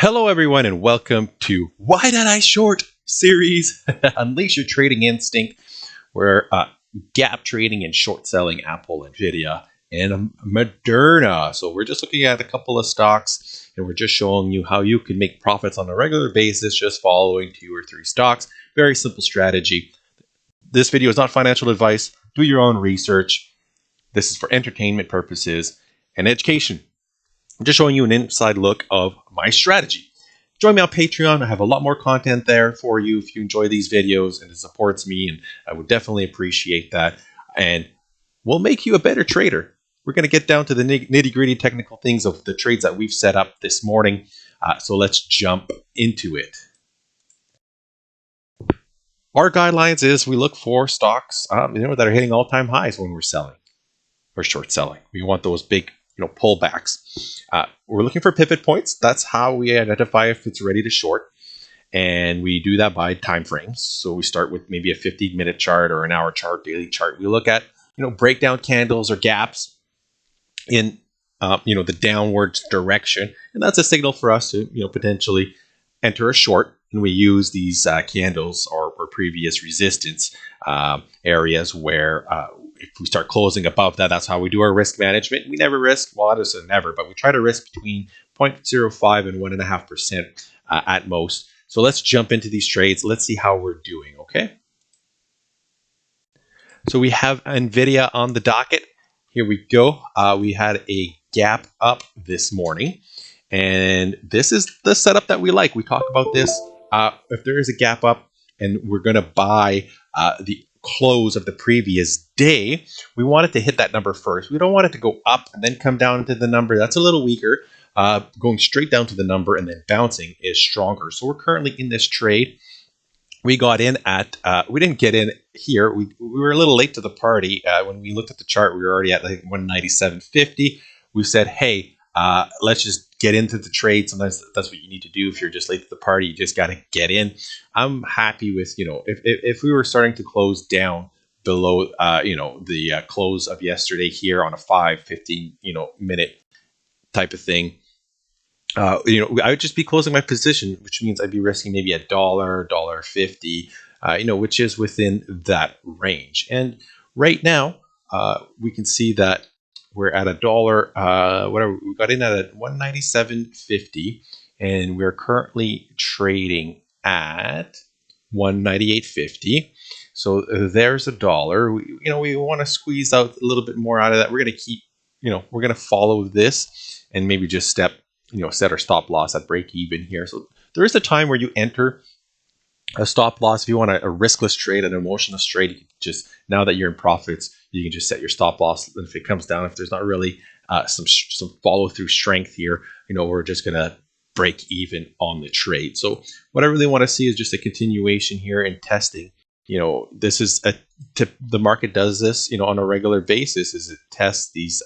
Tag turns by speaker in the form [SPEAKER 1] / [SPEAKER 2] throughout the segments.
[SPEAKER 1] Hello, everyone, and welcome to Why Did I Short series? Unleash your trading instinct. We're gap trading and short selling Apple, Nvidia, and Moderna. So we're just looking at a couple of stocks, and we're just showing you how you can make profits on a regular basis just following 2 or 3 stocks. Very simple strategy. This video is not financial advice. Do your own research. This is for entertainment purposes and education. I'm just showing you an inside look of my strategy. Join me on Patreon. I have a lot more content there for you if you enjoy these videos, and it supports me, and I would definitely appreciate that. And we'll make you a better trader. We're going to get down to the nitty-gritty technical things of the trades that we've set up this morning. So let's jump into it. Our guidelines is we look for stocks that are hitting all-time highs when we're selling or short selling. We want those big pullbacks. We're looking for pivot points. That's how we identify if it's ready to short, and we do that by time frames. So we start with maybe a 15-minute chart or an hour chart, daily chart. We look at breakdown candles or gaps in the downward direction, and that's a signal for us to potentially enter a short. And we use these candles or previous resistance areas where if we start closing above that, that's how we do our risk management. We never risk, well, I don't say never, but we try to risk between 0.05 and 1.5% at most. So let's jump into these trades. Let's see how we're doing, okay? So we have Nvidia on the docket. Here we go. We had a gap up this morning, and this is the setup that we like. We talk about this. If there is a gap up and we're going to buy the close of the previous day, we want it to hit that number first. We don't want it to go up and then come down to the number. That's a little weaker. Going straight down to the number and then bouncing is stronger. So we're currently in this trade. We got in at, we didn't get in here. We were a little late to the party. When we looked at the chart, we were already at like 197.50. We said, hey, let's just get into the trade. Sometimes that's what you need to do. If you're just late to the party, you just got to get in. I'm happy with, if we were starting to close down below, the close of yesterday here on a 15 minute type of thing, I would just be closing my position, which means I'd be risking maybe $1.50, which is within that range. And right now, we can see that we're at $1, whatever. We got in at 197.50, and we're currently trading at 198.50. So there's $1. We want to squeeze out a little bit more out of that. We're going to keep, we're going to follow this and maybe just set our stop loss at break even here. So there is a time where you enter a stop loss. If you want a riskless trade, an emotionless trade, you can just, now that you're in profits, you can just set your stop loss. And if it comes down, if there's not really some follow through strength here, we're just gonna break even on the trade. So what I really want to see is just a continuation here in testing. This is the market does this, on a regular basis, is it tests these,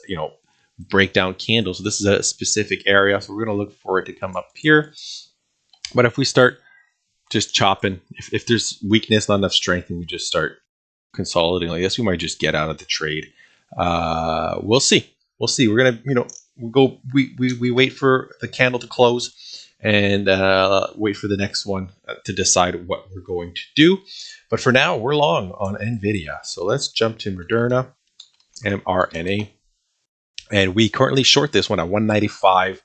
[SPEAKER 1] breakdown candles. So this is a specific area, so we're going to look for it to come up here. But if we start just chopping, if there's weakness, not enough strength, and we just start consolidating like this, we might just get out of the trade. We'll see. We're gonna, we wait for the candle to close and wait for the next one to decide what we're going to do. But for now, we're long on Nvidia. So let's jump to Moderna, MRNA. And we currently short this one at 195,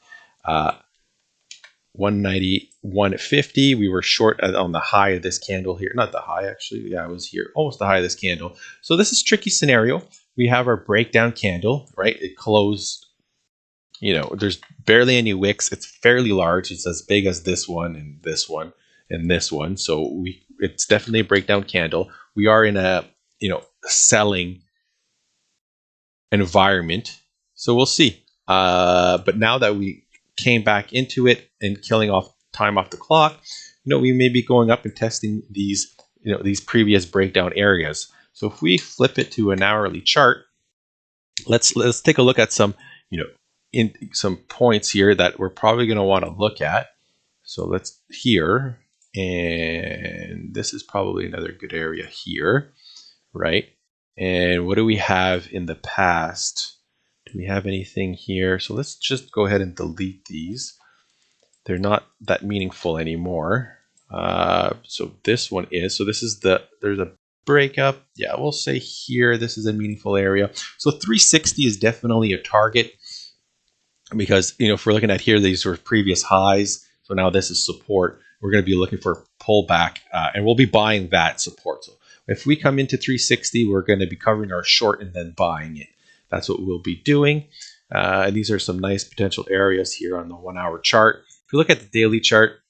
[SPEAKER 1] 191.50. We were short on the high of this candle here. Not the high, actually. Yeah, it was here. Almost the high of this candle. So this is a tricky scenario. We have our breakdown candle, right? It closed, there's barely any wicks. It's fairly large. It's as big as this one and this one and this one. So it's definitely a breakdown candle. We are in a, selling environment. So we'll see. But now that we came back into it and killing time off the clock, we may be going up and testing these, these previous breakdown areas. So if we flip it to an hourly chart, let's take a look at some, in some points here that we're probably going to want to look at. So let's here, and this is probably another good area here, right? And what do we have in the past? Do we have anything here? So let's just go ahead and delete these. they're not that meaningful anymore. So this one is, so this is there's a breakup. Yeah, we'll say here, this is a meaningful area. So 360 is definitely a target because, if we're looking at here, these were previous highs. So now this is support. We're going to be looking for a pullback and we'll be buying that support. So if we come into 360, we're going to be covering our short and then buying it. That's what we'll be doing. And these are some nice potential areas here on the 1 hour chart. If you look at the daily chart,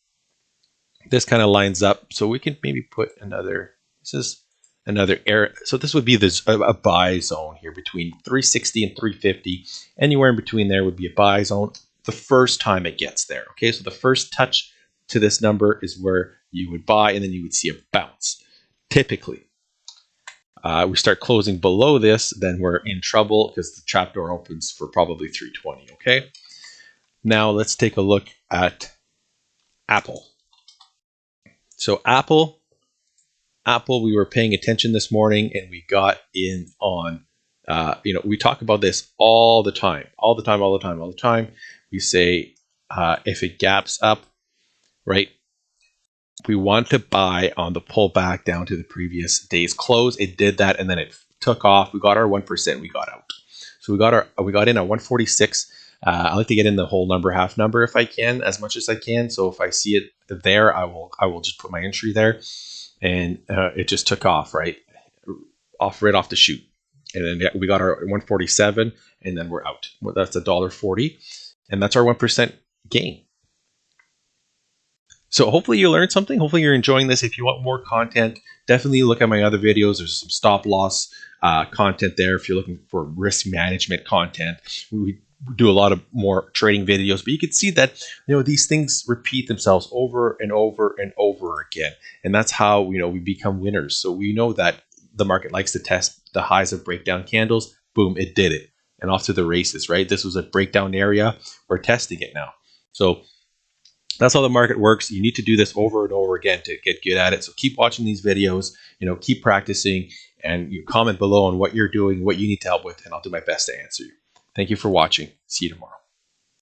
[SPEAKER 1] this kind of lines up. So we can maybe put another, this is another area. So this would be a buy zone here between 360 and 350. Anywhere in between there would be a buy zone the first time it gets there. Okay, so the first touch to this number is where you would buy, and then you would see a bounce. Typically, we start closing below this, then we're in trouble because the trapdoor opens for probably 320. Okay, now let's take a look at Apple. So Apple, we were paying attention this morning, and we got in on. We talk about this all the time. We say if it gaps up, right? We want to buy on the pullback down to the previous day's close. It did that, and then it took off. We got our 1%. We got out. So we got in at 146. I like to get in the whole number, half number if I can, as much as I can. So if I see it there, I will just put my entry there, and it just took off right off the chute, and then we got our 147, and then we're out. That's $1.40, and that's our 1% gain. So hopefully you learned something. Hopefully you're enjoying this. If you want more content, definitely look at my other videos. There's some stop loss content there. If you're looking for risk management content, we do a lot of more trading videos. But you can see that these things repeat themselves over and over and over again, and that's how we become winners. So we know that the market likes to test the highs of breakdown candles. Boom, it did it, and off to the races. Right? This was a breakdown area. We're testing it now. So that's how the market works. You need to do this over and over again to get good at it. So keep watching these videos, keep practicing, and you comment below on what you're doing, what you need help with, and I'll do my best to answer you. Thank you for watching. See you tomorrow.